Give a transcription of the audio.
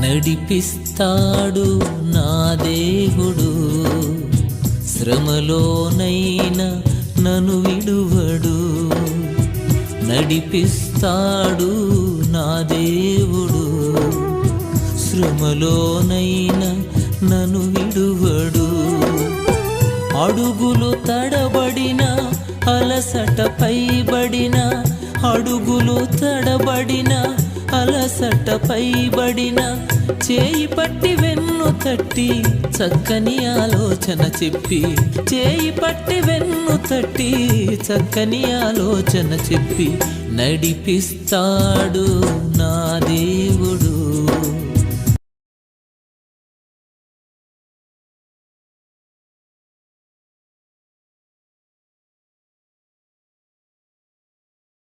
నడిపిస్తాడు నా దేవుడు, శ్రమలోనైనా నన్ను విడువడు. నడిపిస్తాడు నా దేవుడు, శ్రమలోనైనా నన్ను విడువడు. అడుగులు తడబడిన అలసట పైబడిన, అడుగులు తడబడిన అలసట పైబడిన, చేయి పట్టి వెన్ను తట్టి చక్కని ఆలోచన చెప్పి, చేయి పట్టి వెన్ను తట్టి చక్కని ఆలోచన చెప్పి, నడిపిస్తాడు నా దేవుడు.